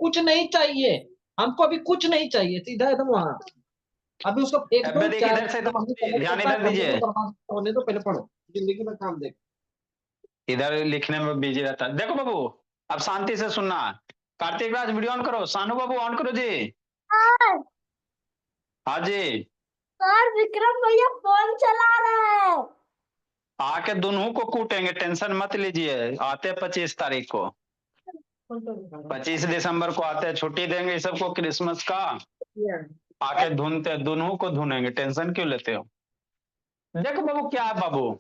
कुछ नहीं चाहिए, हमको अभी कुछ नहीं चाहिए, सीधा एकदम वहां। अभी उसको फेंक अब दो, देखिए चार इधर से ध्यान करता है, इधर करने दीजिए, दो, बर्बाद होने दो, पहले पढ़ो, जिंदगी में काम देख। इधर लिखने में बिजी रहता है। देखो बाबू, अब शांति से सुनना। कार्तिक राज वीडियो ऑन करो, सानू बाबू ऑन करो जी। सर हाँ जी। सर विक्रम भैया फोन चला रहे हैं। आके दोनों को कूटेंगे, टेंशन मत लीजिए। आते हैं 25 तारीख को, 25 दिसंबर को आते हैं, छुट्टी देंगे इस सबको क्रिसमस का। आके धुनते, दोनों को धुनेंगे, टेंशन क्यों लेते हो। देखो बाबू क्या है बाबू,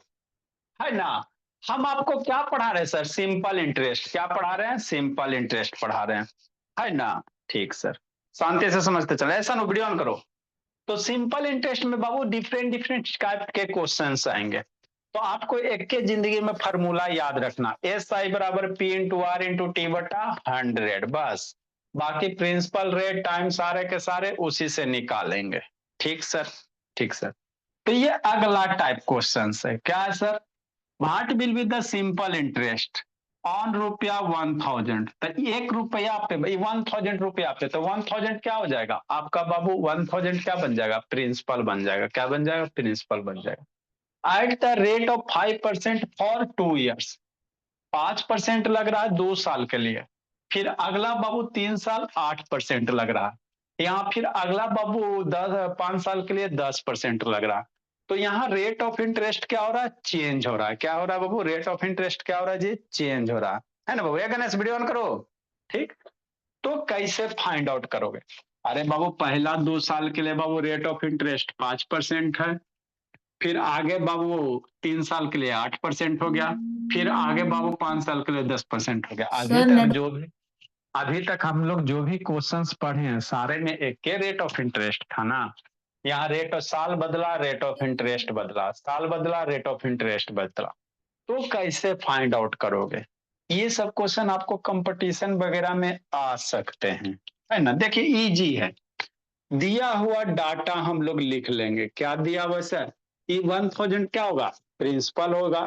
है ना, हम आपको क्या पढ़ा रहे हैं सर, सिंपल इंटरेस्ट। क्या पढ़ा रहे हैं, सिंपल इंटरेस्ट पढ़ा रहे हैं, है ना। ठीक सर, शांति से समझते चले। ऐसा नो वीडियो ऑन करो। तो सिंपल इंटरेस्ट में बाबू डिफरेंट डिफरेंट टाइप के क्वेश्चंस आएंगे। तो आपको एक के जिंदगी में फार्मूला याद रखना, एस आई बराबर P into R into T बटा 100, बस। बाकी प्रिंसिपल रेट टाइम सारे के सारे उसी से निकालेंगे। ठीक सर, ठीक सर। तो ये अगला टाइप क्वेश्चन है, क्या है sir, what will be the simple interest on रुपया 1000। तो 1 रुपया पे, 1000 रुपया पे, तो 1000 क्या हो जाएगा आपका बाबू, 1000 क्या बन जाएगा, प्रिंसिपल बन जाएगा। क्या बन जाएगा, प्रिंसिपल बन जाएगा। At the rate of 5% for 2 years, 5% लग रहा है 2 साल के लिए। फिर अगला बाबू 3 साल 8% लग रहा है। यहाँ फिर अगला बाबू 5 साल के लिए 10% लग रहा है। तो यहाँ रेट ऑफ इंटरेस्ट क्या हो रहा है, चेंज हो रहा है। क्या हो रहा है बाबू, रेट ऑफ इंटरेस्ट क्या हो रहा है जी, चेंज हो रहा है ना बाबू। ये गणेश वीडियो ऑन करो। ठीक, तो कैसे फाइंड आउट करोगे। अरे बाबू पहला 2 साल के लिए बाबू रेट ऑफ इंटरेस्ट 5% है, फिर आगे बाबू 3 साल के लिए 8% हो गया, फिर आगे बाबू 5 साल के लिए 10% हो गया। अभी तक हम लोग जो भी क्वेश्चंस पढ़े हैं सारे में एक के रेट ऑफ इंटरेस्ट था ना। यहाँ रेट ऑफ साल बदला, रेट ऑफ इंटरेस्ट बदला, साल बदला, रेट ऑफ इंटरेस्ट बदला। तो कैसे फाइंड आउट करोगे। ये सब क्वेश्चन आपको कंपटीशन वगैरह में आ सकते हैं, है ना। देखिए इजी है, दिया हुआ डाटा हम लोग लिख लेंगे। क्या दिया हुआ सर, ये 1000 क्या होगा, प्रिंसिपल होगा।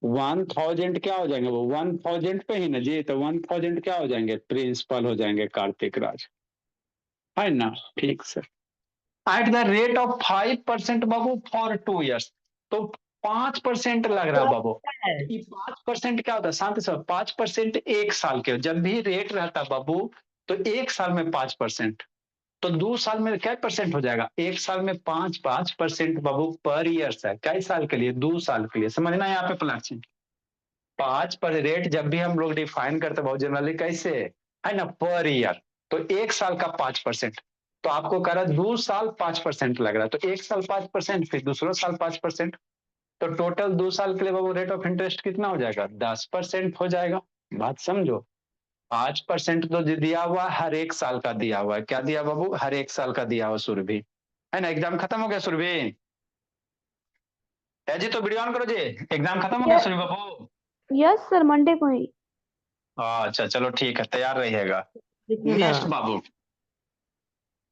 1000 क्या हो जाएंगे वो, 1000 पे ही ना जी, तो 1000 क्या हो जाएंगे, प्रिंसिपल हो जाएंगे कार्तिक राज, है ना। ठीक sir. At the rate of 5% Babu for 2 years, तो 5% लग रहा बाबू। 5% क्या होता है, शांति से, 5% 1 साल के, जब भी रेट रहता बाबू तो 1 साल में 5%, तो 2 साल में क्या परसेंट हो जाएगा, 1 साल में 5% बाबू पर ईयर है। कई साल के लिए, 2 साल के लिए, समझना यहाँ पे प्लाचिंग। 5 पर रेट जब भी हम लोग डिफाइन करते बहुत जनरली कैसे, है ना, पर ईयर। तो 1 साल का 5%, तो आपको कह रहा है 2 साल 5% लग रहा है, तो 1 साल 5%, फिर दूसरा साल 5%, तो टोटल 2 साल के लिए बाबू रेट ऑफ इंटरेस्ट कितना हो जाएगा, 10% हो जाएगा। बात समझो, 5% तो दिया हुआ, हर 1 साल का दिया हुआ है। क्या दिया बाबू, हर 1 साल का दिया हुआ सुरभि, है ना। एग्जाम खत्म हो गया सुरभि, है जी, तो वीडियो ऑन करो जी। एग्जाम खत्म हो गया सुरभि बाबू। यस सर, मंडे को ही। अच्छा चलो ठीक है, तैयार रहिएगा। नेक्स्ट बाबू,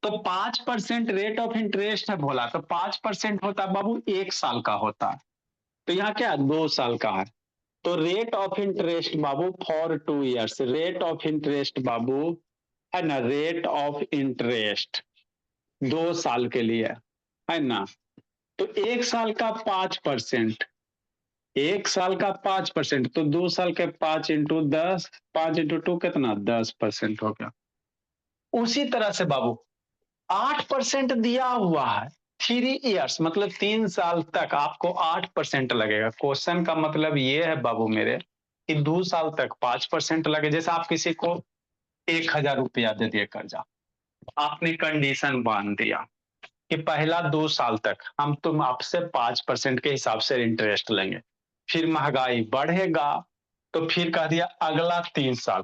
तो 5% रेट ऑफ इंटरेस्ट है बोला, तो 5% होता है बाबू 1 साल का होता है, तो यहाँ क्या 2 साल का है। तो रेट ऑफ इंटरेस्ट बाबू for 2 years, rate of interest बाबू, है ना, रेट ऑफ इंटरेस्ट 2 साल के लिए, है ना। तो 1 साल का 5%, 1 साल का 5%, तो 2 साल के 5 इंटू 10, 5 इंटू 2 कितना, 10% हो गया। उसी तरह से बाबू 8% दिया हुआ है 3 years, मतलब 3 साल तक आपको 8% लगेगा। क्वेश्चन का मतलब ये है बाबू मेरे कि 2 साल तक 5% लगे। जैसे आप किसी को 1000 रुपया दे दिए कर्जा, आपने कंडीशन बांध दिया कि पहला 2 साल तक हम तुम आपसे 5% के हिसाब से इंटरेस्ट लेंगे, फिर महंगाई बढ़ेगा तो फिर कह दिया अगला 3 साल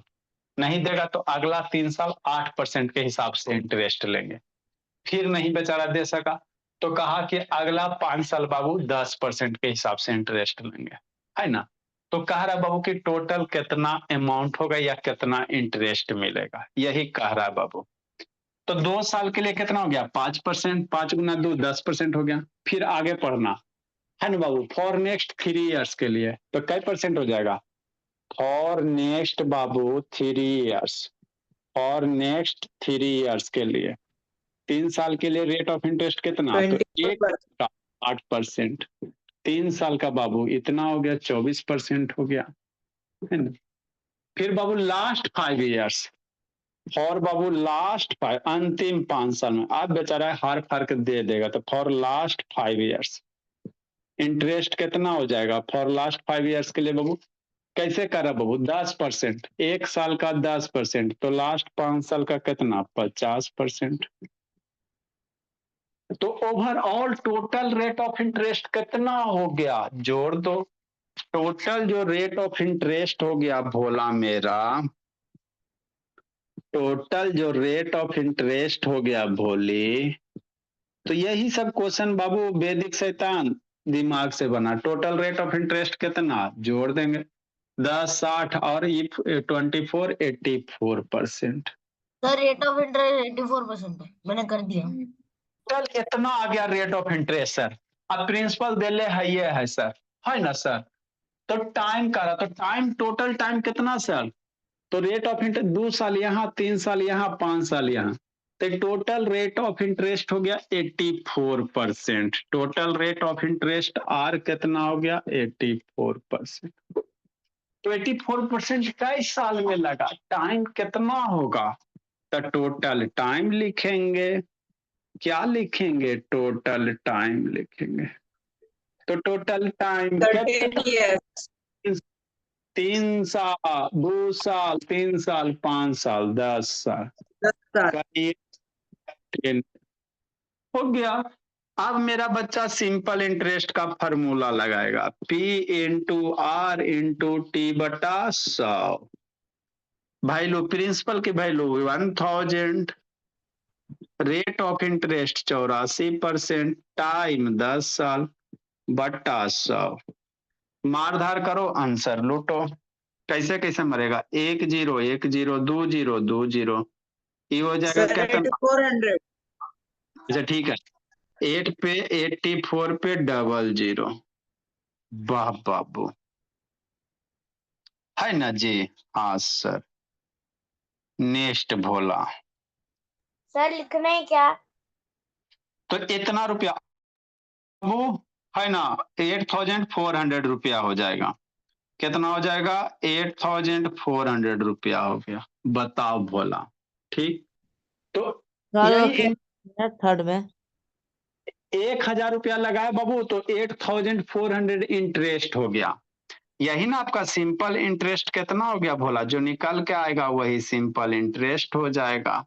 नहीं देगा, तो अगला 3 साल 8% के हिसाब से इंटरेस्ट लेंगे। फिर नहीं बेचारा दे सका तो कहा कि अगला 5 साल बाबू 10% के हिसाब से इंटरेस्ट लेंगे, है ना। तो कह रहा बाबू कि टोटल कितना अमाउंट होगा या कितना इंटरेस्ट मिलेगा, यही कह रहा है बाबू। तो 2 साल के लिए कितना हो गया, 5%, 5 गुना 2 10% हो गया। फिर आगे पढ़ना, है ना बाबू, फॉर नेक्स्ट 3 years के लिए तो कै परसेंट हो जाएगा, for next Babu 3 years, for next 3 years के लिए, 3 साल के लिए रेट ऑफ इंटरेस्ट कितना, तो 8%। 3 साल का बाबू इतना हो गया, 24% हो गया, है ना। फिर बाबू लास्ट 5 इयर्स, फॉर बाबू लास्ट 5, अंतिम 5 साल में, आप बेचारा हर फर्क दे देगा, तो फॉर लास्ट 5 इयर्स इंटरेस्ट कितना हो जाएगा फॉर लास्ट 5 इयर्स के लिए बाबू, कैसे करा बाबू, 10%, 1 साल का 10%, तो लास्ट 5 साल का कितना, 50%। तो overall total rate of interest कितना हो गया, जोड़ दो। टोटल जो रेट ऑफ इंटरेस्ट हो गया भोला मेरा, टोटल जो रेट ऑफ इंटरेस्ट हो गया भोली, तो यही सब क्वेश्चन बाबू वैदिक शैतान दिमाग से बना। टोटल रेट ऑफ इंटरेस्ट कितना, जोड़ देंगे 10, 60 और 24, 84%। सर रेट ऑफ इंटरेस्ट 84% है, मैंने कर दिया। टोटल कितना आ गया रेट ऑफ इंटरेस्ट सर, अब प्रिंसिपल दे ले है ये है सर, है ना सर। तो टाइम करा, तो टाइम टोटल टाइम कितना सर, तो रेट ऑफ इंटरेस्ट 2 साल यहाँ, 3 साल यहाँ, 5 साल यहाँ, तो टोटल रेट ऑफ इंटरेस्ट हो गया 84%। Total rate of interest R कितना हो गया, 84%। तो 84% किस साल में लगा, टाइम कितना होगा, तो टोटल टाइम लिखेंगे, क्या लिखेंगे, टोटल टाइम लिखेंगे। तो टोटल टाइम 3 साल, 2 साल, 3 साल, 5 साल, 10 साल, हो गया। अब मेरा बच्चा सिंपल इंटरेस्ट का फॉर्मूला लगाएगा, P into R into T बटा 100। वैल्यू प्रिंसिपल की value 1000, rate of interest 84%, time 10 साल बटा 100। मारधार करो, आंसर लूटो। कैसे कैसे मरेगा, 1 0 1 0 2 0 2 0, ये हो जाएगा कितना, 400। अच्छा ठीक है, 8 पे 84 पे 00। वाह बाबू, है ना जी। हाँ सर, नेक्स्ट भोला। सर लिखना है क्या? तो इतना रुपया वो है ना, 8400 रुपया हो जाएगा। कितना हो जाएगा, 8400 रुपया हो गया। बताओ भोला, ठीक। तो यही थर्ड में 1000 रुपया लगाया बाबू, तो 8400 इंटरेस्ट हो गया। यही ना आपका सिंपल इंटरेस्ट कितना हो गया भोला, जो निकल के आएगा वही सिंपल इंटरेस्ट हो जाएगा।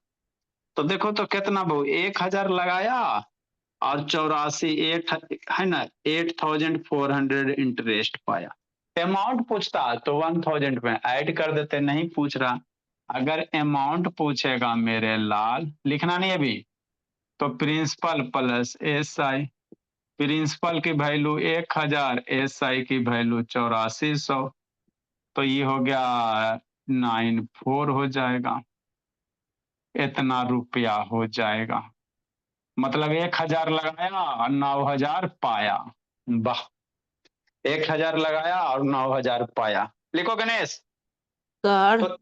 तो देखो तो कितना बहु, 1000 लगाया और 84 है ना, 8400 इंटरेस्ट पाया। अमाउंट पूछता तो 1000 में ऐड कर देते, नहीं पूछ रहा। अगर अमाउंट पूछेगा मेरे लाल, लिखना नहीं अभी, तो प्रिंसिपल प्लस SI, प्रिंसिपल की वैल्यू 1000, SI की वैल्यू 8400, तो ये हो गया 94 हो जाएगा, इतना रुपया हो जाएगा। मतलब 1000 लगाया और 9000 पाया। वाह, 1000 लगाया और 9000 पाया। लिखो गणेश। थर्ड तो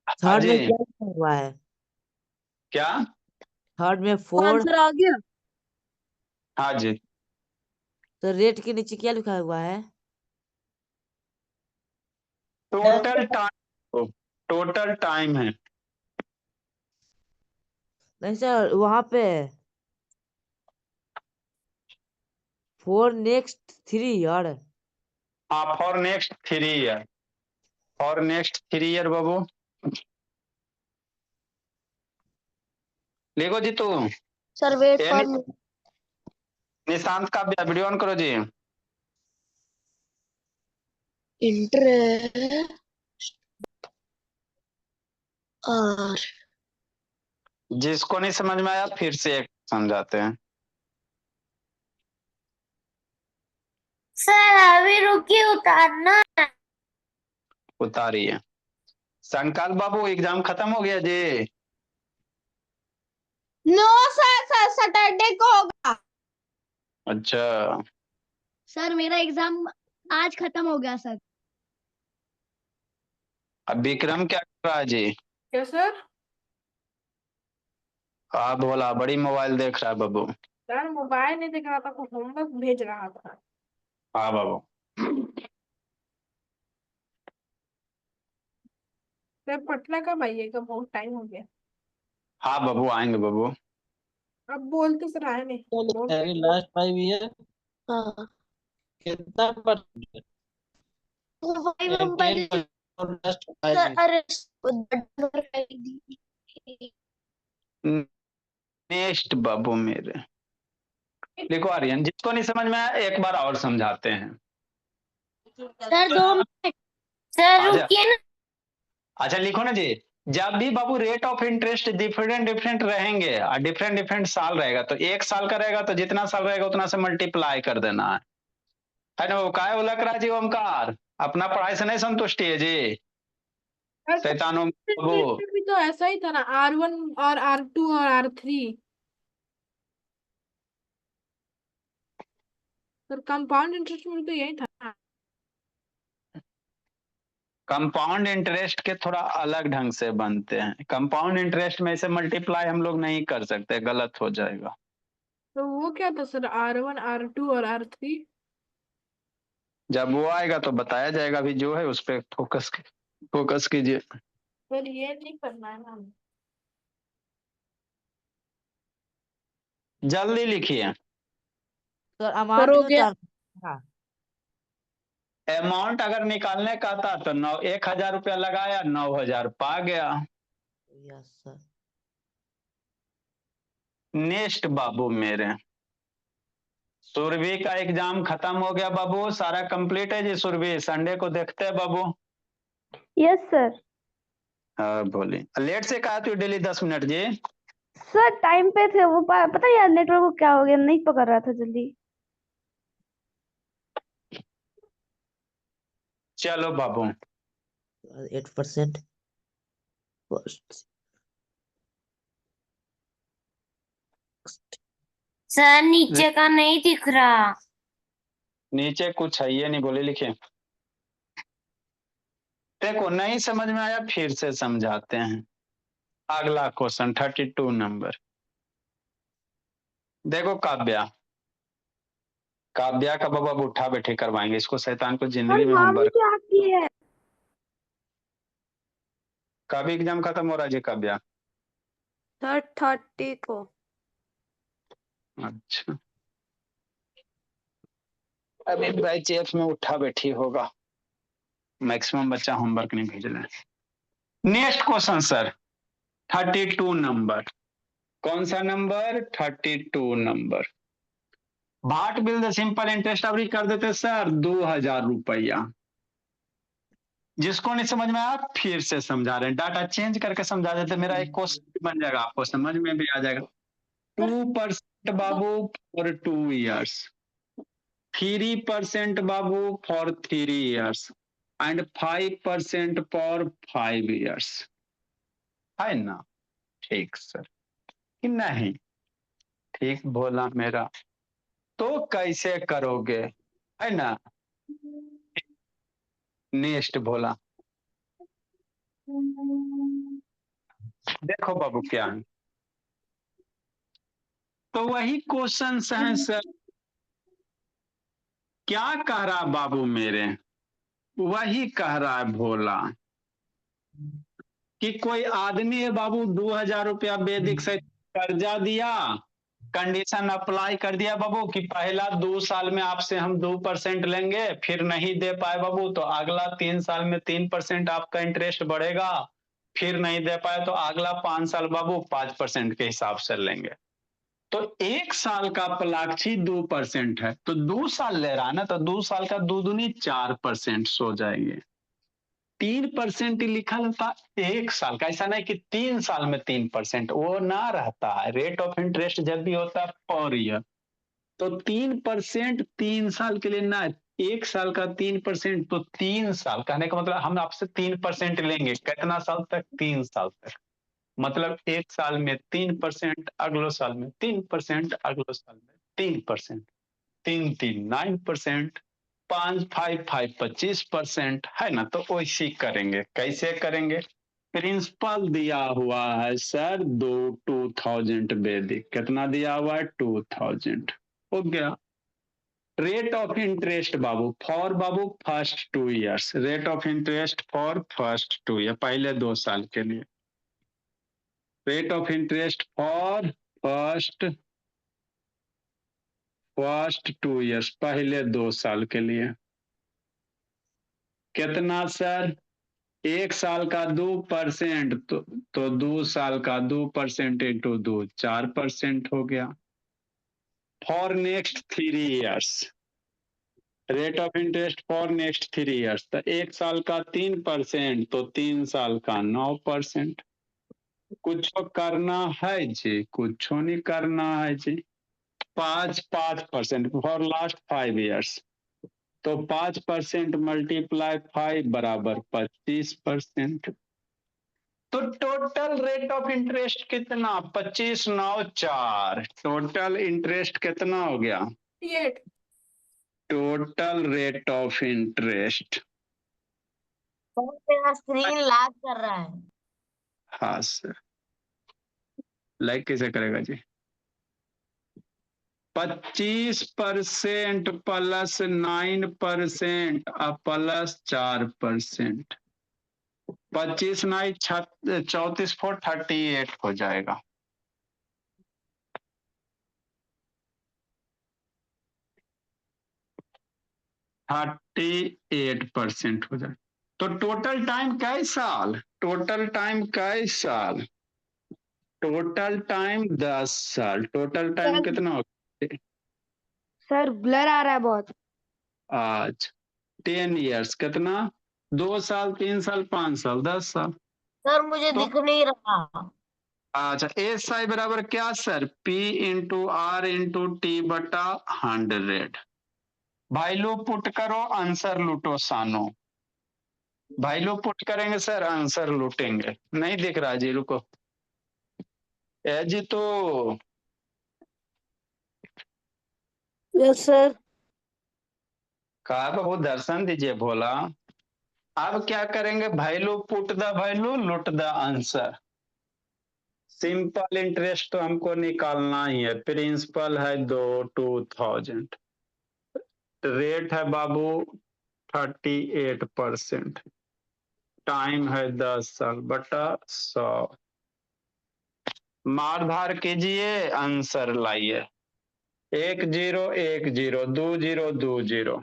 हाँ थर्ड में जी, क्या लिखा हुआ है? क्या, थर्ड में 4, आंसर आ गया। हाँ जी, तो रेट के नीचे क्या लिखा हुआ है? टोटल टाइम, टोटल टाइम है। नहीं सर, वहां पे फॉर नेक्स्ट 3 ईयर। हाँ, for next 3 year, for next 3 year बाबू। लिखो जी तू। Sir wait a for Nishant का वीडियो ऑन करो जी। इंटरेस्ट और जिसको नहीं समझ में आया फिर से एक समझाते हैं। सर अभी रुकिए, उतारना। उतारिए। संकल्प बाबू, एग्जाम खत्म हो गया जी। नो सर सैटरडे को होगा। अच्छा, सर मेरा एग्जाम आज खत्म हो गया सर। अब विक्रम क्या कर रहा है जी। क्या सर? हाँ भोला बड़ी मोबाइल देख रहा है बाबू। सर मोबाइल नहीं देख रहा था, कुछ होमवर्क भेज रहा था। हाँ बाबू। सर पटना कब आइएगा, बहुत टाइम हो गया। हाँ बाबू आएंगे बाबू। अब बोलते सर आए नहीं। बोल लास्ट 5 ईयर हाँ कितना परसेंट? वही हम 88 पहले और लास्ट 5 ईयर। अरे नेक्स्ट बाबू मेरे। देखो आर्यन, जिसको नहीं समझ में आया एक बार और समझाते हैं। सर 2 मिनट, सर आजा। रुकिए ना। अच्छा लिखो ना जी। जब भी बाबू rate of interest different different रहेंगे और डिफरेंट डिफरेंट साल रहेगा, तो 1 साल का रहेगा तो जितना साल रहेगा उतना से मल्टीप्लाई कर देना है ना। वो काय बोला करा जी ओमकार, अपना पढ़ाई से नहीं संतुष्टि है जी शैतानो बाबू। भी तो ऐसा ही था ना, R1 और R2 और R3। सर कंपाउंड इंटरेस्ट में तो यही था। कंपाउंड इंटरेस्ट के थोड़ा अलग ढंग से बनते हैं। कंपाउंड इंटरेस्ट में से मल्टीप्लाई हम लोग नहीं कर सकते, गलत हो जाएगा। तो वो क्या था सर, R1 R2 और R3? जब वो आएगा तो बताया जाएगा, अभी जो है उस पर फोकस कीजिए। सर ये नहीं करना है ना। जल्दी लिखिए। सर अमाउंट हो भी गया। उतारना। अमाउंट अगर निकालने का था तो 1,000 रुपया लगाया, 9,000 पा गया। Yes sir. नेक्स्ट बाबू मेरे। सुरभि का एग्जाम खत्म हो गया बाबू, सारा कंप्लीट है जी। सुरभि संडे को देखते हैं बाबू। Yes sir. हाँ बोली लेट से कहा तू डेली 10 मिनट जी। सर टाइम पे थे वो, पता नहीं यार नेटवर्क को क्या हो गया, नहीं पकड़ रहा था जल्दी। चलो बाबू। 8%। सर नीचे का नहीं दिख रहा। नीचे कुछ है ये नहीं बोले लिखे। देखो नहीं समझ में आया फिर से समझाते हैं। अगला क्वेश्चन 32 नंबर। देखो काव्या, काव्या का बाबा अब उठा बैठे करवाएंगे इसको, शैतान को जिंदगी में नाम होमवर्क। क्या आती है? कब एग्जाम खत्म हो रहा है जी काव्या? सर 30 को। अच्छा अभी बैच एफ में उठा बैठी होगा, मैक्सिमम बच्चा होमवर्क नहीं भेज रहे। नेक्स्ट क्वेश्चन सर 32 नंबर। कौन सा नंबर? 32 नंबर। What will the simple interest अभी कर देते सर 2,000 रुपया। जिसको नहीं समझ में आया फिर से समझा रहे हैं, डाटा चेंज करके समझा देते, मेरा एक क्वेश्चन बन जाएगा, आपको समझ में भी आ जाएगा। 2% बाबू फॉर 2 years, 3% बाबू फॉर 3 years एंड 5% फॉर 5 years। है ना? ठीक सर कि नहीं? ठीक बोला मेरा। तो कैसे करोगे, है ना? नेक्स्ट बोला। देखो बाबू क्या है, तो वही क्वेश्चन है सर। क्या कह रहा बाबू मेरे? वही कह रहा है भोला कि कोई आदमी है बाबू 2,000 रुपया वैदिक से कर्जा दिया, कंडीशन अप्लाई कर दिया बाबू कि पहला 2 साल में आपसे हम 2% लेंगे, फिर नहीं दे पाए बाबू तो अगला 3 साल में 3% आपका इंटरेस्ट बढ़ेगा, फिर नहीं दे पाए तो अगला 5 साल बाबू 5% के हिसाब से लेंगे। तो 1 साल का प्लाक्षी 2% है, तो 2 साल ले रहा है ना, तो 2 साल का 2 दूनी 4% सो जाएंगे। 3% लिखा था 1 साल का, ऐसा नहीं कि 3 साल में 3%, वो ना रहता है। रेट ऑफ इंटरेस्ट जब भी होता है पर ईयर, तो 3% 3 साल के लिए ना, 1 साल का 3% तो 3 साल, कहने का मतलब हम आपसे 3% लेंगे, कितना साल तक? 3 साल तक। मतलब 1 साल में 3%, अगले साल में 3%, अगले साल में 3%, 3 9%, 5 5 5 25%, है ना? तो वैसे करेंगे। कैसे करेंगे? प्रिंसिपल दिया हुआ है सर 2000 वैदिक, कितना दिया हुआ है 2000, हो गया। रेट ऑफ इंटरेस्ट बाबू for Babu first 2 years, rate of interest for first 2 year, पहले 2 साल के लिए। Rate of interest for first 2 years, पहले 2 साल के लिए कितना सर? 1 साल का 2%, तो 2 साल का 2% इंटू 2 4% हो गया। For next 3 years, rate of interest for next 3 years, तो 1 साल का 3%, तो 3 साल का 9%। कुछ करना है जी? कुछ नहीं करना है जी। 5% फॉर लास्ट 5 years, तो 5% मल्टीप्लाई 5 बराबर 25%। तो टोटल रेट ऑफ इंटरेस्ट कितना? 25 9 4, टोटल इंटरेस्ट कितना हो गया? 8। टोटल रेट ऑफ इंटरेस्ट, मेरा स्क्रीन लैग कर रहा है। हाँ सर, लाइक कैसे करेगा जी? 25% प्लस 9% प्लस 4%, 25 9 34 38 हो जाएगा। थर्टी 38% हो जाए। तो टोटल टाइम कै साल? टोटल टाइम कै साल? टोटल टाइम 10 साल। टोटल टाइम सर कितना हो? सर ब्लर आ रहा है बहुत। आज 10 years कितना? 2 साल 3 साल 5 साल 10 साल। सर मुझे तो दिख नहीं रहा। अच्छा, एस आई बराबर क्या sir? P into R into T बटा 100। भाई लोग पुट करो, आंसर लूटो सानो। भाई लोग पुट करेंगे सर, आंसर लूटेंगे। नहीं दिख रहा जी, रुको। ए जी तो यस सर। कहा बाबू दर्शन दीजिए भोला। अब क्या करेंगे? वैल्यू पुट द वैल्यू, लुट द आंसर। सिंपल इंटरेस्ट तो हमको निकालना ही है। प्रिंसिपल है 2000, रेट है बाबू 38%, टाइम है 10 साल बटा 100। मारधार कीजिए, आंसर लाइए। 1 0 1 0 2 0 2 0,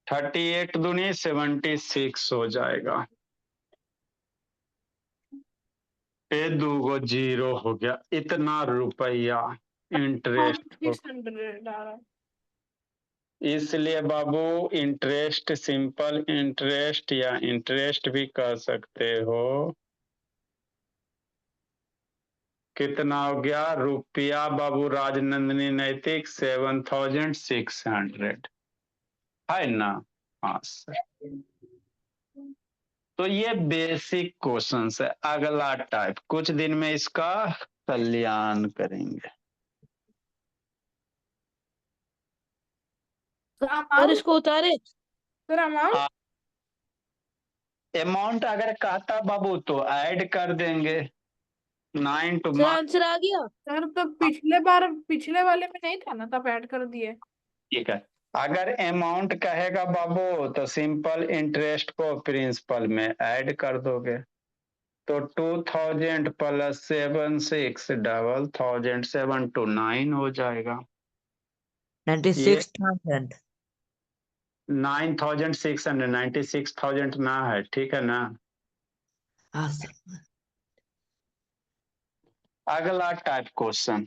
38 दूनी 76 हो जाएगा। ये 2 0 हो गया। इतना रुपया इंटरेस्ट हो। 600 आ रहा है। इसलिए बाबू इंटरेस्ट, सिंपल इंटरेस्ट या इंटरेस्ट भी कह सकते हो। कितना हो गया रुपया बाबू? राजनंदिनी नैतिक 7600 है ना? हाँ सर। तो ये बेसिक क्वेश्चन है। अगला टाइप कुछ दिन में इसका कल्याण करेंगे। सर इसको उतारे। सर अमाउंट अमाउंट अगर कहता बाबू तो ऐड कर देंगे। 9 to सर आंसर आ गया। सर तो पिछले बार पिछले वाले में नहीं था ना, तब ऐड कर दिए। ठीक है। अगर अमाउंट कहेगा बाबू तो सिंपल इंटरेस्ट को प्रिंसिपल में ऐड कर दोगे। तो 2000 प्लस 7 6 1000 7 to 9 हो जाएगा। 96,000। 9600, 96,000 ना है, ठीक है ना? हाँ सर। अगला टाइप क्वेश्चन।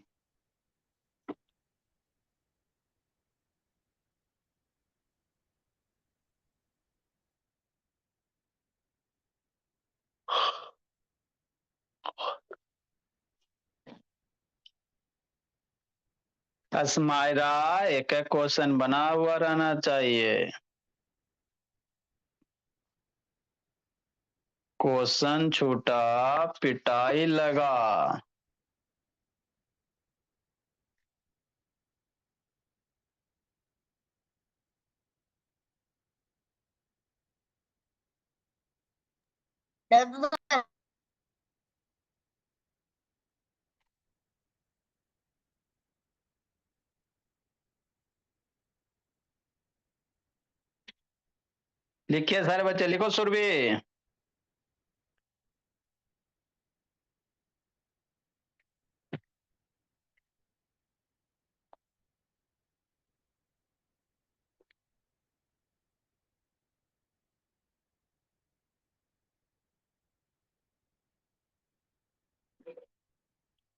अस्मायरा, एक एक क्वेश्चन बना हुआ रहना चाहिए। क्वेश्चन छूटा पिटाई लगा। लिखिए सारे बच्चे, लिखो सुरभि।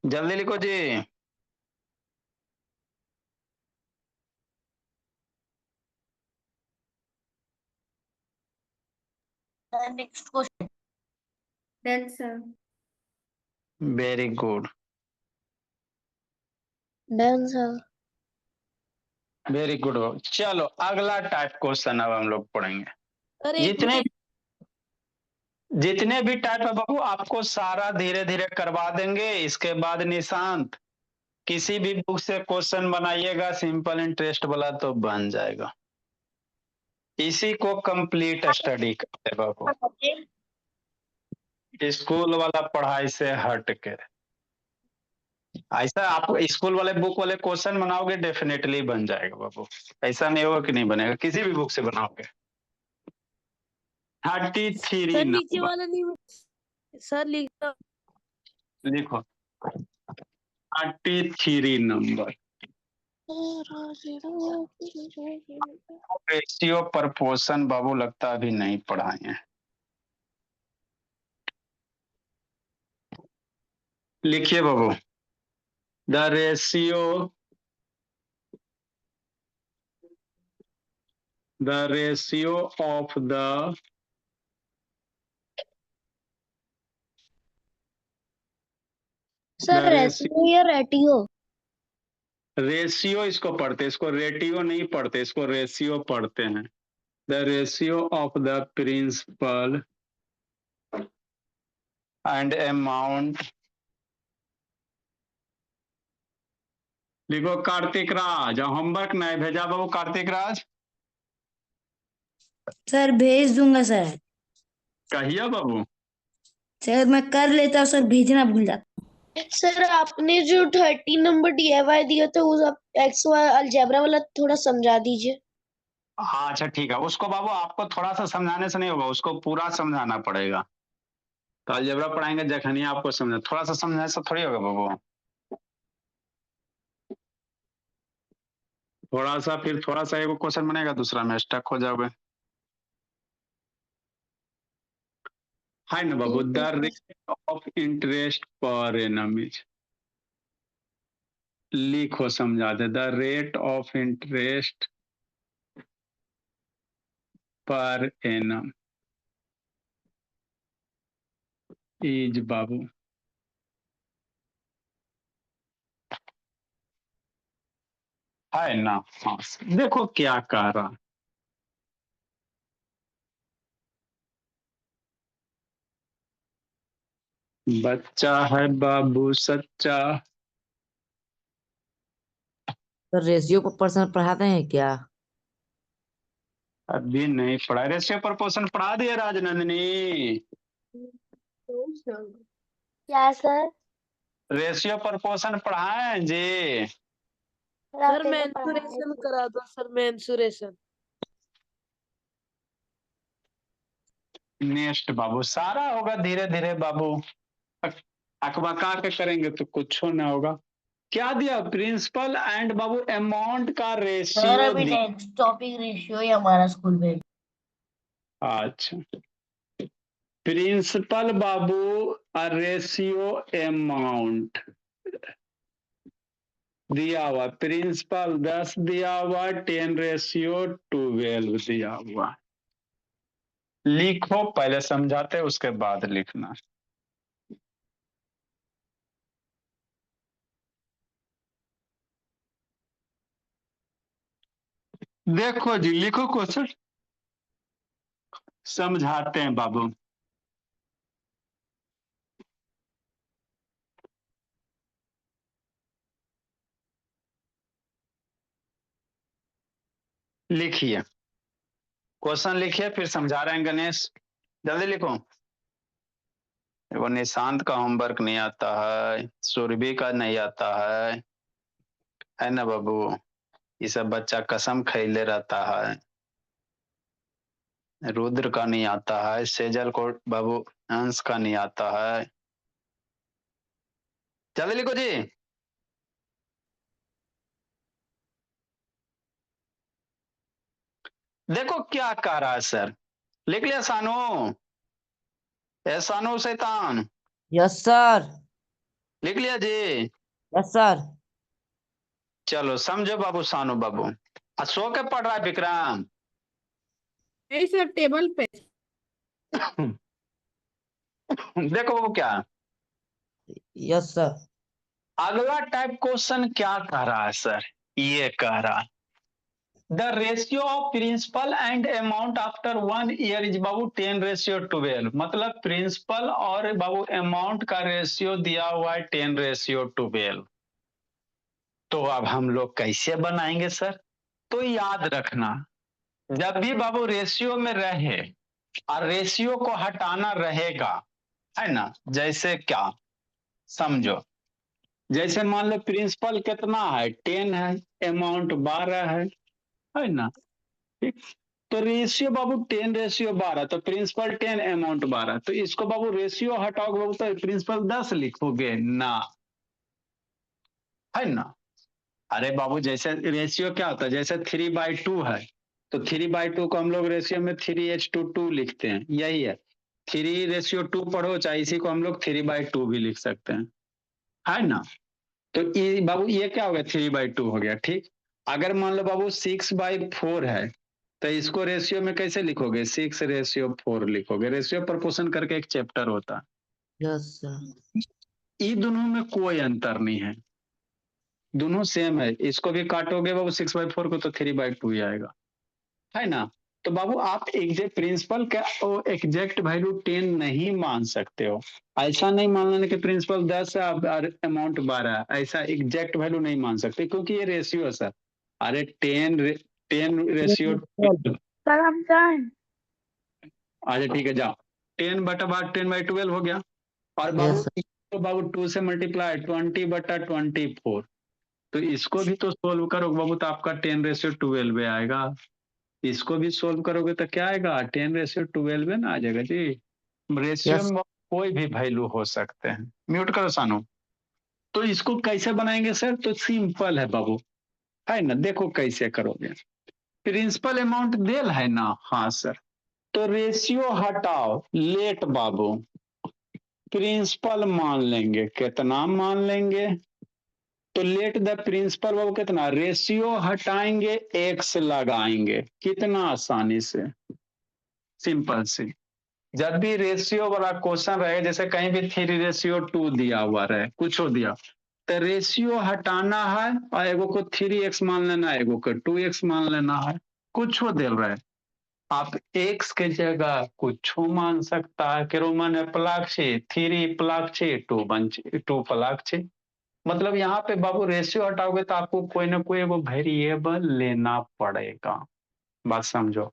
जल्दी लिखो जी। Next question. Done sir. Very good, done sir. Very good. चलो अगला टाइप क्वेश्चन अब हम लोग पढ़ेंगे। सर जितने जितने भी टाइप है बाबू आपको सारा धीरे धीरे करवा देंगे। इसके बाद निशांत किसी भी बुक से क्वेश्चन बनाइएगा सिंपल इंटरेस्ट वाला तो बन जाएगा। इसी को कंप्लीट स्टडी करते बाबू, स्कूल वाला पढ़ाई से हट के। ऐसा आप स्कूल वाले बुक वाले क्वेश्चन बनाओगे डेफिनेटली बन जाएगा बाबू। ऐसा नहीं होगा कि नहीं बनेगा, किसी भी बुक से बनाओगे। 33 सर नीचे नंबर वाला नहीं सर लिखा। लिखो, 33 नंबर। रेशियो प्रपोर्शन बाबू लगता अभी नहीं पढ़ाए हैं। लिखिए बाबू, the ratio of the sir ratio या रेटियो? रेशियो इसको पढ़ते, इसको रेटियो नहीं पढ़ते, इसको रेशियो पढ़ते हैं। The ratio of the principal and amount. लिखो कार्तिक राज, होमवर्क नहीं भेजा बाबू कार्तिक राज? सर भेज दूंगा सर। कहिए बाबू। सर मैं कर लेता हूँ सर, भेजना भूल जाता। सर आपने जो 30 नंबर DIY दिया था उस आप एक्स वाई अलजेब्रा वाला थोड़ा समझा दीजिए। हाँ अच्छा ठीक है, उसको बाबू आपको थोड़ा सा समझाने से नहीं होगा, उसको पूरा समझाना पड़ेगा। तो अलजेब्रा पढ़ाएंगे जखनी आपको समझा, थोड़ा सा समझाने से थोड़ी होगा बाबू। थोड़ा सा, फिर थोड़ा सा एक क्वेश्चन बनेगा दूसरा में स्टक हो जाओगे। है ना बाबू, the rate of interest per annum is. लिखो समझा दे, the rate of interest per annum is बाबू। है ना, हाँ देखो क्या कह रहा। बच्चा है बाबू सच्चा। तो रेशियो पर पर्सन पढ़ाते हैं क्या? अभी नहीं पढ़ा, रेशियो प्रपोर्शन पढ़ा दिया राजनंदिनी। क्या सर? रेशियो प्रपोर्शन पढ़ाए जी। सर मेंसुरेशन करा दो सर, मेंसुरेशन। नेक्स्ट बाबू सारा होगा धीरे धीरे बाबू, अकबका के करेंगे तो कुछ ना होगा। क्या दिया, प्रिंसिपल एंड बाबू अमाउंट का सर रेशियो अभी नेक्स्ट टॉपिक रेशियो ही हमारा स्कूल में। अच्छा, प्रिंसिपल बाबू रेशियो अमाउंट दिया हुआ, प्रिंसिपल 10 दिया हुआ, 10:12 दिया हुआ। लिखो, पहले समझाते उसके बाद लिखना। देखो जी, लिखो क्वेश्चन, समझाते हैं बाबू। लिखिए क्वेश्चन, लिखिए फिर समझा रहे हैं गणेश, जल्दी लिखो। वो निशांत का होमवर्क नहीं आता है, सुरभि का नहीं आता है ना बाबू। ये सब बच्चा कसम खैले रहता है। रुद्र का नहीं आता है, सेजल को बाबू अंश का नहीं आता है। जल्दी लिखो जी। देखो क्या कह रहा है सर, लिख लिया सानू? ए सानू शैतान, यस सर। लिख लिया जी? Yes sir. चलो समझो बाबू, सानू बाबू सो के पढ़ रहा है विक्रम। नहीं सर, टेबल पे। देखो बाबू क्या यस सर। अगला टाइप क्वेश्चन क्या कह रहा है सर, ये कह रहा है the ratio of principal and amount after 1 year is बाबू 10:12। मतलब प्रिंसिपल और बाबू अमाउंट का रेशियो दिया हुआ है 10:12। तो अब हम लोग कैसे बनाएंगे सर? तो याद रखना, जब भी बाबू रेशियो में रहे और रेशियो को हटाना रहेगा, है ना। जैसे क्या समझो, जैसे मान लो प्रिंसिपल कितना है 10 है, अमाउंट 12 है ना। ठीक, तो रेशियो बाबू 10:12, तो प्रिंसिपल 10 अमाउंट 12। तो इसको बाबू रेशियो हटाओगे बाबू तो प्रिंसिपल 10 लिखोगे ना, है ना। अरे बाबू जैसे रेशियो क्या होता है, जैसे 3/2 है, तो 3/2 को हम लोग रेशियो में 3:2 लिखते हैं, यही है। 3:2 पढ़ो, चाहे इसी को हम लोग 3/2 भी लिख सकते हैं, है ना। तो ये बाबू ये क्या हो गया, 3/2 हो गया। ठीक, अगर मान लो बाबू 6/4 है, तो इसको रेशियो में कैसे लिखोगे, 6:4 लिखोगे। रेशियो प्रोपोर्शन करके एक चैप्टर होता है। Yes sir. ये दोनों में कोई अंतर नहीं है, दोनों सेम है। इसको भी काटोगे बाबू 6/4 को तो 3/2 ही आएगा, है ना। तो बाबू आप एग्जैक्ट प्रिंसिपल का एग्जैक्ट वैल्यू 10 नहीं मान सकते हो। ऐसा नहीं मान लेना कि प्रिंसिपल 10 है और अमाउंट 12 है, ऐसा एग्जैक्ट वैल्यू नहीं मान सकते, क्योंकि ये रेशियो है सर। अरे 10 रेशियो, सर हम जाएं? अच्छा ठीक है जाओ। 10/10/12 हो गया। और बाबू यस सर। तो बाबू 2 से मल्टीप्लाई 20/24। तो इसको भी तो सोल्व करोगे बाबू तो आपका 10:12 आएगा। इसको भी सोल्व करोगे तो क्या आएगा, 10:12 ना आ जाएगा जी। Ratio yes. में कोई भी वैल्यू हो सकते हैं। म्यूट करो सानू। तो इसको कैसे बनाएंगे सर, तो सिंपल है बाबू, है ना। देखो कैसे करोगे, प्रिंसिपल अमाउंट देल है ना, हाँ सर। तो रेशियो हटाओ, लेट बाबू प्रिंसिपल मान लेंगे, कितना मान लेंगे, तो लेट द प्रिंसिपल बाबू कितना, रेशियो हटाएंगे एक्स लगाएंगे, कितना आसानी से, सिंपल सी। जब भी रेशियो वाला क्वेश्चन रहे, जैसे कहीं भी 3:2 दिया हुआ रहे, कुछ हो दिया, तो रेशियो हटाना है और एगो को 3x मान लेना है, एगो को 2x मान लेना है। कुछ हो दे रहा है, आप x के जगह कुछ मान सकता है कि रोमन प्लाक्षी 3 प्लाक्षी 2 प्लाक्षी। मतलब यहाँ पे बाबू रेशियो हटाओगे तो आपको कोई ना कोई वो वेरिएबल लेना पड़ेगा, बात समझो।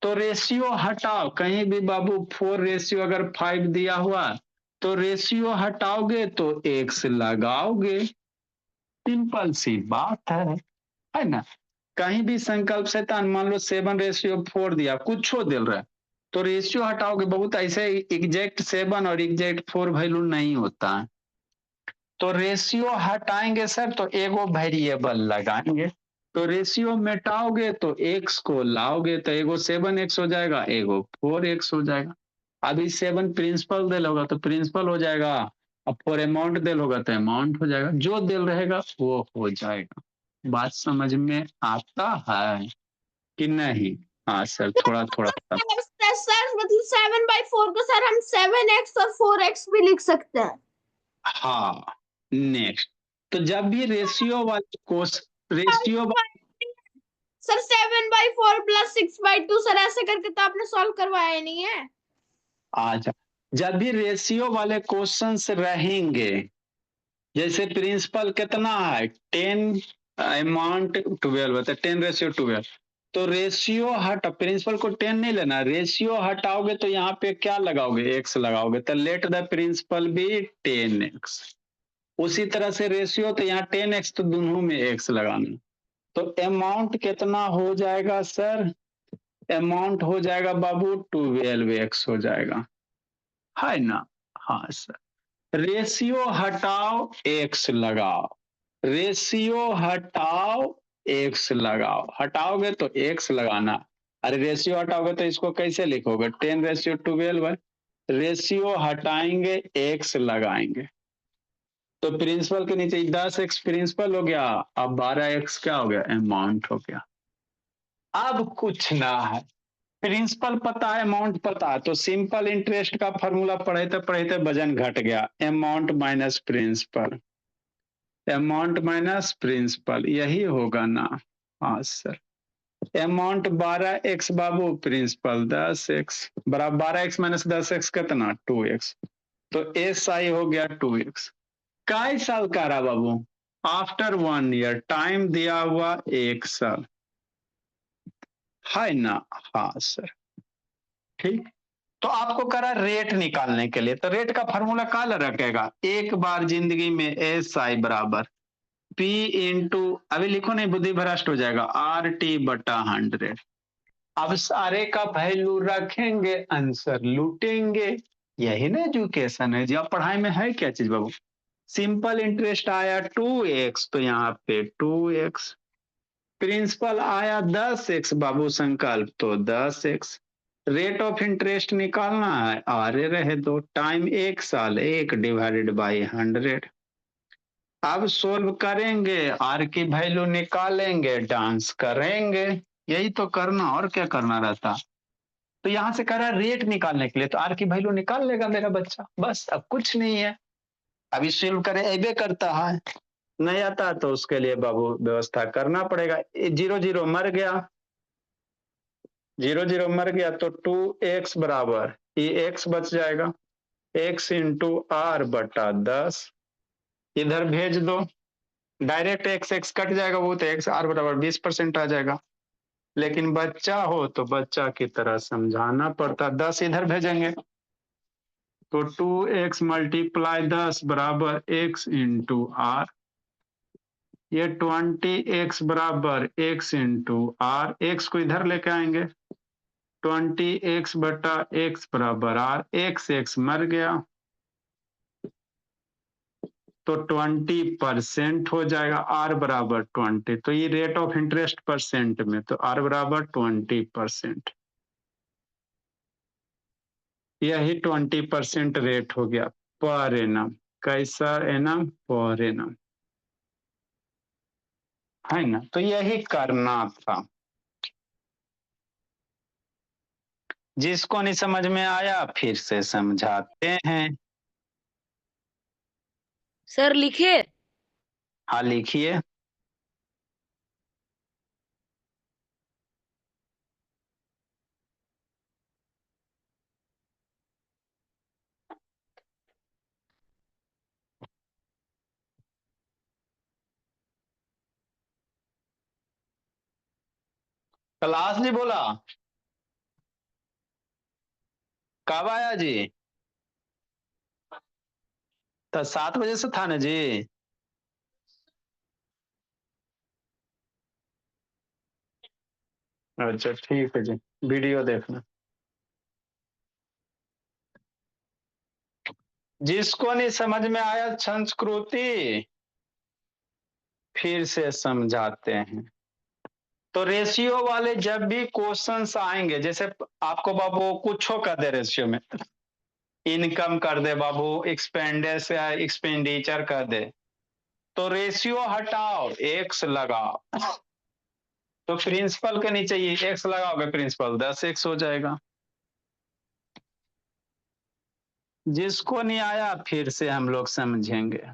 तो रेशियो हटाओ, कहीं भी बाबू 4 अगर 5 दिया हुआ तो रेशियो हटाओगे तो x लगाओगे, सिंपल सी बात है ना। कहीं भी संकल्प से मान लो 7:4 दिया, कुछ हो दिल रहा है, तो रेशियो हटाओगे। बहुत ऐसे एग्जैक्ट 7 और एग्जैक्ट 4 वैल्यू नहीं होता है। तो रेशियो हटाएंगे सर तो एगो वेरिएबल लगाएंगे, तो रेशियो मिटाओगे तो x को लाओगे तो एगो 7x हो जाएगा, एगो 4x हो जाएगा। अभी 7 प्रिंसिपल दिल होगा तो प्रिंसिपल हो जाएगा, अब 4 अमाउंट दिल होगा तो अमाउंट हो जाएगा, जो दिल रहेगा वो हो जाएगा। बात समझ में आता है कि नहीं? हाँ सर, थोड़ा थोड़ा सर मतलब 7/4 को सर हम 7x और 4x भी लिख सकते हैं। हाँ नेक्स्ट। तो जब भी रेशियो वाले रेशियो सर 7/4 प्लस 6/2 सर ऐसे करके तो आपने सॉल्व करवाया ही नहीं है। अच्छा, जब भी रेशियो वाले क्वेश्चंस रहेंगे, जैसे प्रिंसिपल कितना है 10 अमाउंट 12 है, तो 10:12, तो रेशियो हटा, प्रिंसिपल को 10 नहीं लेना, रेशियो हटाओगे तो यहाँ पे क्या लगाओगे, x लगाओगे, तो let the principal B 10x। उसी तरह से रेशियो, तो यहाँ 10x, तो दोनों में x लगाना। तो अमाउंट कितना हो जाएगा सर, अमाउंट हो जाएगा बाबू 12x हो जाएगा, है ना। हाँ सर, रेशियो हटाओ x लगाओ, रेशियो हटाओ x लगाओ, हटाओगे तो x लगाना। अरे रेशियो हटाओगे तो इसको कैसे लिखोगे, 10:12 है, रेशियो हटाएंगे x लगाएंगे, तो प्रिंसिपल के नीचे 10x प्रिंसिपल हो गया, अब 12x क्या हो गया, अमाउंट हो गया। अब कुछ ना है, प्रिंसिपल पता है, अमाउंट पता है, तो सिंपल इंटरेस्ट का फॉर्मूला पढ़ते पढ़ते वजन घट गया, amount minus principal, amount minus principal, यही होगा ना। हाँ सर, अमाउंट 12x बाबू, प्रिंसिपल 10x, बराबर 12x माइनस 10x कितना, 2x, तो SI हो गया 2x। कई साल का रहा बाबू, आफ्टर 1 ईयर, टाइम दिया हुआ 1 साल, है ना। हाँ सर, ठीक। तो आपको करा रेट निकालने के लिए, तो रेट का फॉर्मूला काल रखेगा, एक बार जिंदगी में SI बराबर P इंटू, अभी लिखो नहीं बुद्धि भ्रष्ट हो जाएगा, RT बटा 100। अब सारे का वैल्यू रखेंगे, आंसर लूटेंगे, यही ना एजुकेशन है जी। अब पढ़ाई में है क्या चीज बाबू, सिंपल इंटरेस्ट आया 2x, तो यहाँ पे 2x, प्रिंसिपल आया 10x बाबू संकल्प, तो 10x, रेट ऑफ इंटरेस्ट निकालना है, आरे रहे दो, टाइम 1 साल, 1 डिवाइडेड बाई 100। अब सोल्व करेंगे, आर की वैल्यू निकालेंगे, डांस करेंगे, यही तो करना, और क्या करना रहता। तो यहां से कह रहा है रेट निकालने के लिए, तो आर की वैल्यू निकाल लेगा मेरा बच्चा, बस, अब कुछ नहीं है। अभी सोल्व करें ऐबे करता है, नहीं आता तो उसके लिए बाबू व्यवस्था करना पड़ेगा। 0 0 मर गया, 0 0 मर गया, तो 2x बराबर, ये x बच जाएगा, x इंटू आर बटा 10, इधर भेज दो, डायरेक्ट x x कट जाएगा, वो तो x r बराबर 20% आ जाएगा। लेकिन बच्चा हो तो बच्चा की तरह समझाना पड़ता, 10 इधर भेजेंगे, तो 2x मल्टीप्लाई 10 बराबर x इंटू आर, ये 20x बराबर x इंटू आर, x को इधर लेके आएंगे, 20x बटा x बराबर r, x मर गया, तो 20% हो जाएगा, r बराबर 20, तो ये रेट ऑफ इंटरेस्ट परसेंट में, तो r बराबर 20%, यही 20% रेट हो गया पर एनम, कैसा एनम, पर एनम, है ना। तो यही करना था, जिसको नहीं समझ में आया फिर से समझाते हैं। सर लिखिए। हाँ लिखिए। क्लास जी बोला, कब आया जी, तो 7 बजे से था ना जी। अच्छा ठीक है जी, वीडियो देखना। जिसको नहीं समझ में आया संस्कृति, फिर से समझाते हैं। तो रेशियो वाले जब भी क्वेश्चंस आएंगे, जैसे आपको बाबू कुछ कर दे, रेशियो में इनकम कर दे बाबू, एक्सपेंडिचर या एक्सपेंडिचर कर दे, तो रेशियो हटाओ, एक्स लगाओ, तो प्रिंसिपल के नीचे ये एक्स लगाओगे, प्रिंसिपल 10x हो जाएगा। जिसको नहीं आया फिर से हम लोग समझेंगे।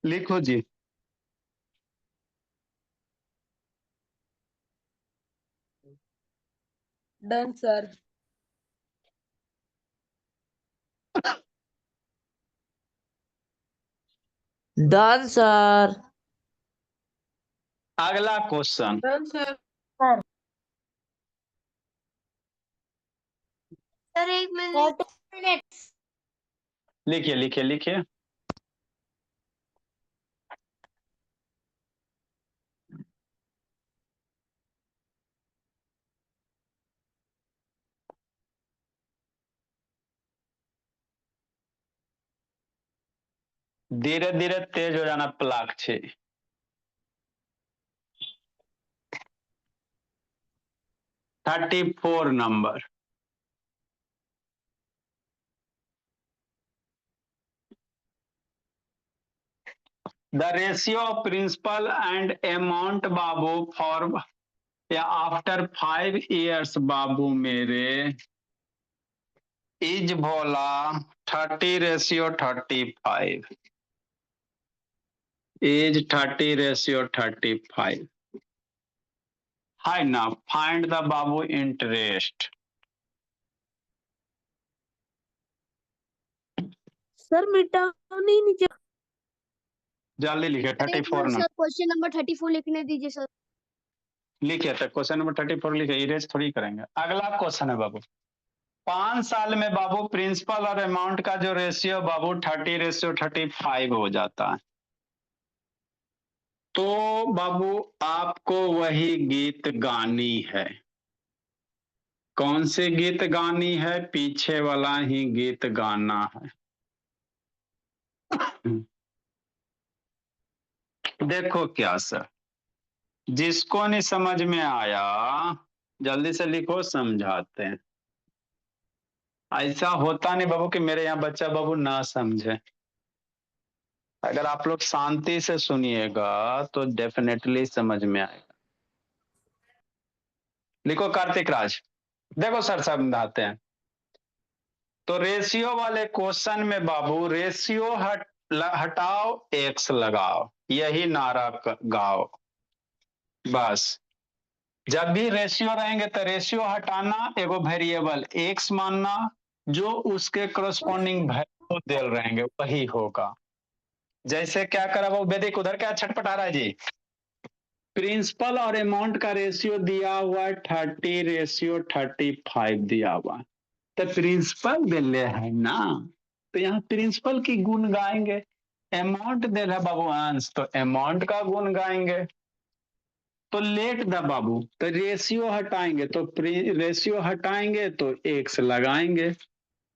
लिखो जी। Done sir. Done sir. अगला question, done sir. Sir 1 minute. लिखिए लिखिए लिखिए। धीरे धीरे तेज हो जाना Plakshi. Thirty 34 number. The ratio of principal and amount बाबू फॉर या आफ्टर 5 years बाबू मेरे इज भोला 30:35 इज 30:35 है ना। फाइंड द बाबू इंटरेस्ट। सर मिटाओ नहीं नीचे। जल्दी लिखे। 34 सर क्वेश्चन नंबर 34 लिखने दीजिए सर। लिखे तो क्वेश्चन नंबर 34 लिखे, इरेज थोड़ी करेंगे। अगला क्वेश्चन है बाबू, 5 साल में बाबू प्रिंसिपल और अमाउंट का जो रेशियो बाबू 30:35 हो जाता है। तो बाबू आपको वही गीत गानी है। कौन से गीत गानी है? पीछे वाला ही गीत गाना है। देखो क्या सर, जिसको नहीं समझ में आया जल्दी से लिखो, समझाते हैं। ऐसा होता नहीं बाबू कि मेरे यहाँ बच्चा बाबू ना समझे। अगर आप लोग शांति से सुनिएगा तो डेफिनेटली समझ में आएगा। लिखो कार्तिक राज। देखो सर समझाते हैं। तो रेशियो वाले क्वेश्चन में बाबू रेशियो हटाओ एक्स लगाओ, यही नारा गाओ बस। जब भी रेशियो रहेंगे तो रेशियो हटाना, एगो वेरिएबल एक्स मानना, जो उसके करस्पॉन्डिंग वैल्यू दे रहेंगे वही होगा। जैसे क्या करा वो वैदिक, उधर क्या छटपटा रहा है जी? प्रिंसिपल और अमाउंट का रेशियो दिया हुआ है 30:35 दिया हुआ। तो प्रिंसिपल दिले है ना, तो यहाँ प्रिंसिपल की गुण गाएंगे। अमाउंट दे रहा बाबू अंश, तो अमाउंट का गुण गाएंगे। तो लेट द बाबू, तो रेशियो हटाएंगे तो रेशियो हटाएंगे तो एक्स लगाएंगे।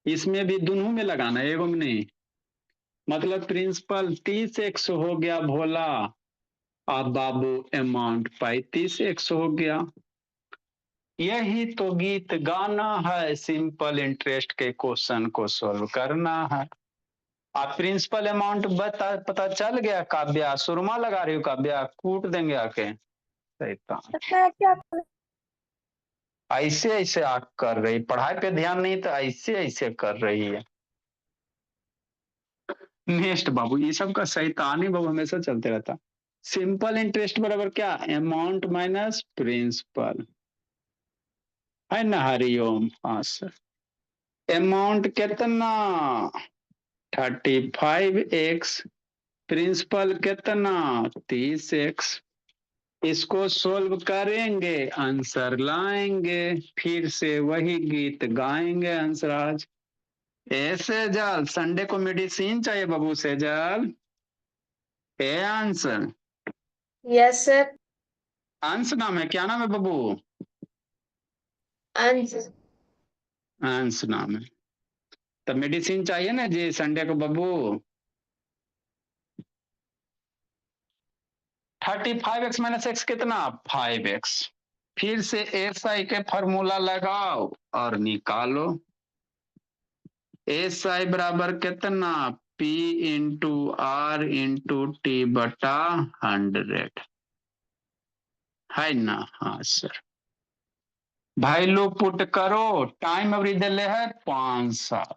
इसमें भी दोनों में लगाना, एगो में नहीं। मतलब प्रिंसिपल 30x हो गया भोला, अब बाबू अमाउंट 35x हो गया। यही तो गीत गाना है, सिंपल इंटरेस्ट के क्वेश्चन को सोल्व करना है। आप प्रिंसिपल अमाउंट पता चल गया? काव्या सुरमा लगा रही हो, काव्या कूट देंगे आके। शैतान ऐसे ऐसे आग कर रही, पढ़ाई पे ध्यान नहीं तो ऐसे ऐसे कर रही है। नेक्स्ट बाबू, ये सब का शैतानी बाबू हमेशा चलते रहता। सिंपल इंटरेस्ट बराबर क्या? अमाउंट माइनस प्रिंसिपल, है ना हरिओम? हाँ सर। अमाउंट कितना? 35x, प्रिंसिपल कितना? 30x। इसको सोल्व करेंगे, आंसर लाएंगे, फिर से वही गीत गाएंगे हंसराज। सेजल, संडे को मेडिसिन चाहिए बाबू Sejal. A answer. Yes sir. Ansh नाम है, क्या नाम है बाबू? अंश। अंश नाम है। तो मेडिसिन चाहिए ना जी संडे को बाबू। 35x माइनस एक्स कितना? 5x। फिर से SI के फॉर्मूला लगाओ और निकालो। SI बराबर कितना? P into R into T बटा 100, है ना? हाँ सर। वैल्यू पुट करो, टाइम अभी दिले है 5 साल।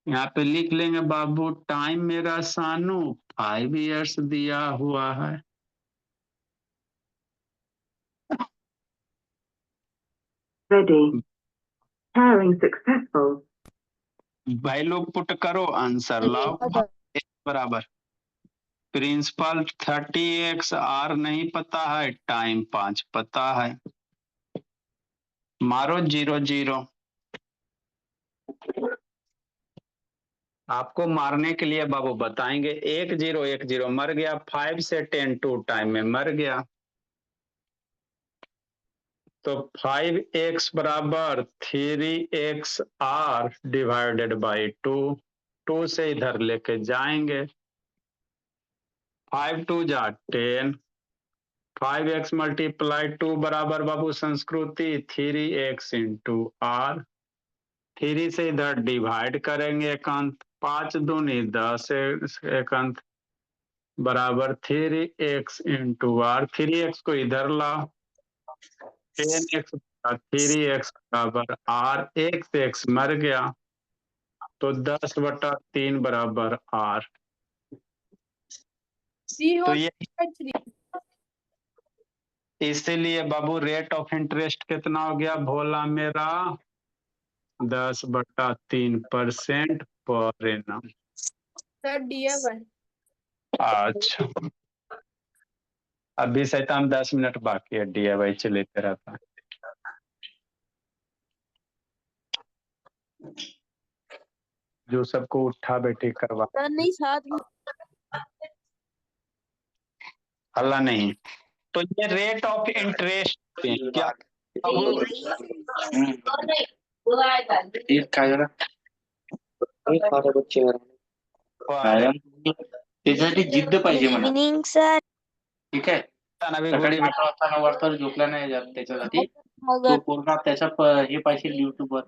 यहाँ पे लिख लेंगे बाबू, टाइम मेरा सानू 5 years दिया हुआ है। Ready. Pairing successful. Value put करो, आंसर लाओ। बराबर प्रिंसिपल 30x(r) नहीं पता है, टाइम 5 पता है। मारो 0 0। आपको मारने के लिए बाबू बताएंगे। 1 0 1 0 मर गया। 5 से 10 2 टाइम में मर गया। तो 5x बराबर 3xr डिवाइडेड बाई 2। 2 से इधर लेके जाएंगे। 5 2 जा 10। 5x मल्टीप्लाई 2 बराबर बाबू संस्कृति 3x इंटू r। 3 से इधर डिवाइड करेंगे एकांत। 5 दूनी 10 एकांत बराबर 3x इंटू r। 3x को इधर ला। 10x 3x बराबर r। 1 से x मर गया तो 10/3 बराबर r। C तो हो ये 3। इसीलिए बाबू रेट ऑफ इंटरेस्ट कितना हो गया भोला मेरा? 10/3% पर एनम। सर DF है। अच्छा, अभी शैतान 10 मिनट बाकी है। DIY चलेते रहता है। जो सबको उठा बैठी करवा सर नहीं साथ में हल्ला नहीं। तो ये रेट ऑफ इंटरेस्ट क्या बाबू? त्याच्यासाठी जिद्द पाहिजे म्हणा. इवनिंग सर ठीक आहे. अभी सकाळी गुड 8 वाजता 9 वाजता झोपला नाही जात त्याच्यासाठी. तो मगर पूर्ण त्याचा हे पाहिजे युट्यूबवर.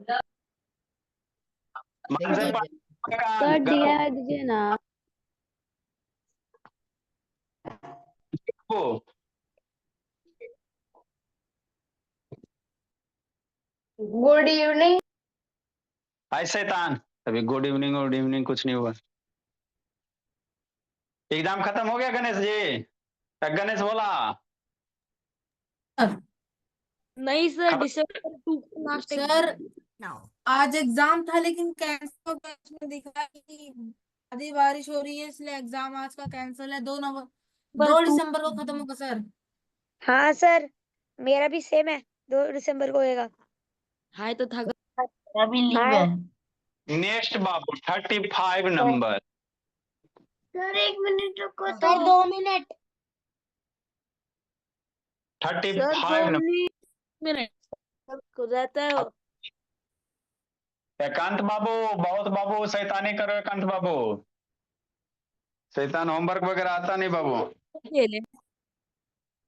सर DI दीजिए ना। Good evening. हाय शैतान, अभी गुड इवनिंग कुछ नहीं हुआ। एग्जाम खत्म हो गया गणेश जी? गणेश बोला नहीं सर दिसंबर 2 को लास्ट सर आज एग्जाम था लेकिन कैंसिल हो गया। इसमें दिखा कि आधी बारिश हो रही है इसलिए एग्जाम आज का कैंसिल है। 2 दिसंबर को खत्म होगा सर। हाँ सर मेरा भी सेम है 2 दिसंबर को होएगा। हाय तो था अभी लीव है। नेक्स्ट बाबू 35 नंबर। सर 1 मिनट रुको सर 2 मिनट 35 नंबर। हो जाता है। एकांत बाबू बहुत बाबू शैतानी करो। एकांत बाबू शैतान होमवर्क वगैरह आता नहीं बाबू। ले ले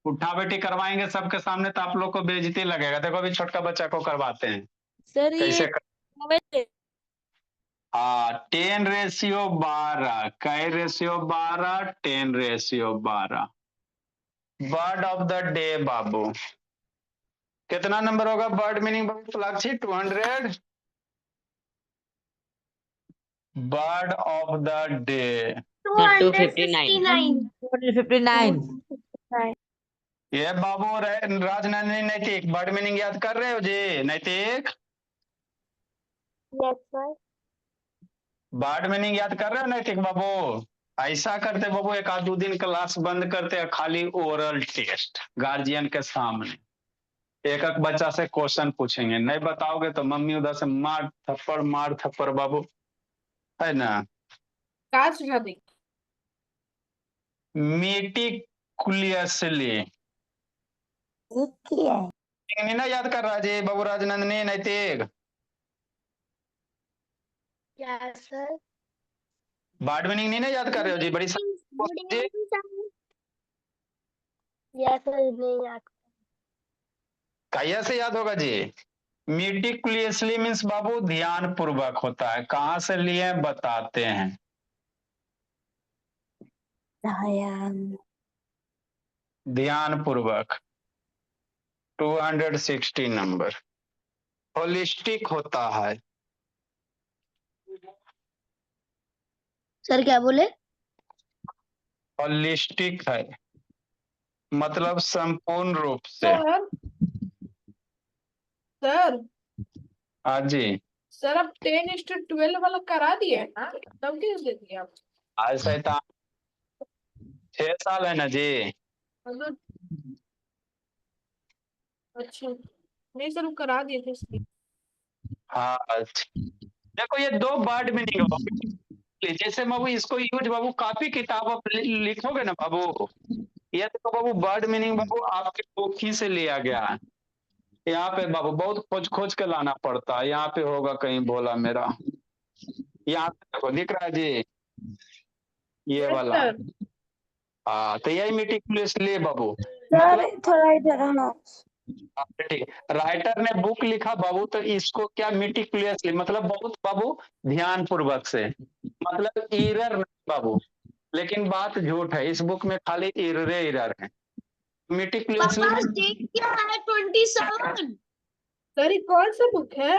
उठा बैठी करवाएंगे सबके सामने तो आप लोग को बेइज्जती लगेगा। देखो अभी छोटका बच्चा को करवाते हैं सर कैसे ये 10/12 कै ratio 12 10/12। Bird of the day बाबू कितना नंबर होगा? बर्ड मीनिंग बाबू Flakshi 200। Bird of the day 259 259। ये बाबू राजनंदिनी नैतिक बर्ड मीनिंग याद कर रहे हो जी? नैतिक बर्ड मीनिंग याद कर रहे हो नैतिक बाबू? ऐसा करते बाबू 1-2 दिन क्लास बंद करते हैं, खाली ओरल टेस्ट गार्जियन के सामने एक एक बच्चा से क्वेश्चन पूछेंगे। नहीं बताओगे तो मम्मी उधर से मार थप्पड़ बाबू, है ना? काश शादी मेटिकुलियसली नहीं ना याद कर रहा जी बाबू राजनंदिनी नैतिक? क्या सर बर्ड मीनिंग नहीं ना याद कर रहे हो जी? बड़ी यस सर नहीं याद। कैसे याद होगा जी? मेटिकुलियसली मीन्स बाबू ध्यान पूर्वक होता है। कहाँ से लिए बताते हैं। ध्यान पूर्वक 260 नंबर। होलिस्टिक होता है। सर क्या बोले? होलिस्टिक है मतलब संपूर्ण रूप से। सर हाँ जी सर अब 10:12 वाला करा दिए ना, तब क्यों दे दिया आप? आज शैतान 6 साल है ना जी। अगर अच्छा नहीं सर वो करा दिए थे इसलिए। हाँ देखो ये 2 वर्ड मीनिंग है। जैसे बाबू इसको यूज बाबू काफी किताबों पे लिखोगे ना बाबू, ये तो बाबू वर्ड मीनिंग बाबू आपके बुक ही से लिया गया है। यहाँ पे बाबू बहुत खोज खोज के लाना पड़ता है। यहाँ पे होगा कहीं बोला मेरा, यहाँ पे देखो दिख रहा है जी, ये वाला। हाँ तो यही मेटिकुलसली बाबू मतलब थोड़ा इधर हाँ। ठीक। राइटर ने बुक लिखा बाबू तो इसको क्या मेटिकुलसली मतलब बहुत बाबू ध्यान पूर्वक से, मतलब एरर नहीं बाबू। लेकिन बात झूठ है, इस बुक में खाली एरर है। मेटिकुलसली पापा डेट क्या है 27? सर ये कौन सा बुक है?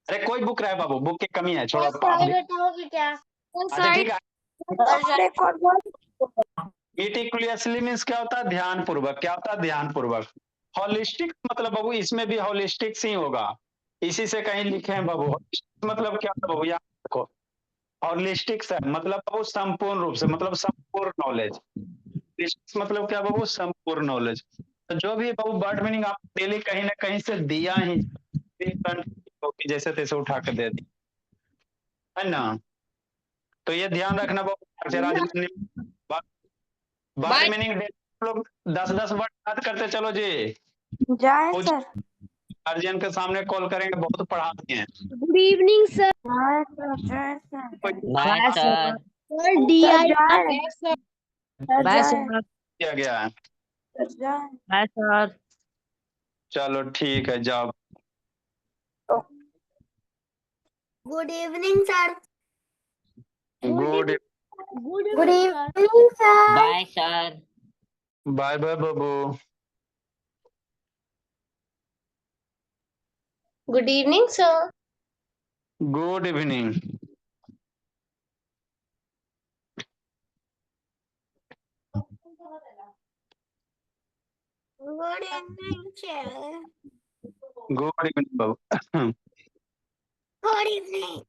अरे कोई बुक रहा है बाबू, बुक की कमी है, छोड़ो आप बताओगे क्या? अच्छा ठीक है। मेटिकुलसली मीन्स क्या होता है? ध्यान पूर्वक। क्या होता है? ध्यान पूर्वक। हॉलिस्टिक मतलब बाबू इसमें भी हॉलिस्टिक ही होगा, इसी से कहीं लिखे हैं बाबू। मतलब क्या होता है बाबू, यहाँ देखो हॉलिस्टिक से मतलब बाबू संपूर्ण रूप से, मतलब संपूर्ण नॉलेज। मतलब क्या बाबू? संपूर्ण नॉलेज। तो जो भी बाबू वर्ड मीनिंग आप डेली कहीं ना कहीं से दिया ही, जैसे तैसे उठा के दे दी है ना। तो ये ध्यान रखना बाबू। वर्ड मीनिंग लोग 10-10 वर्ड याद करते चलो जी। जाए कुछ सर। गार्जियन के सामने कॉल करेंगे, बहुत पढ़ाते हैं। Good evening sir. जाए सर, जाए sir. Bye sir. Sir DI जाए सर सर, बाय जाए सर। किया गया है। सर, जाए। Bye sir. चलो ठीक है, जाओ। Good evening sir. Good. Good evening sir. Bye sir. Bye bye बाबू। Good evening sir. Good evening. Good evening sir. Good evening बाबू। Good evening.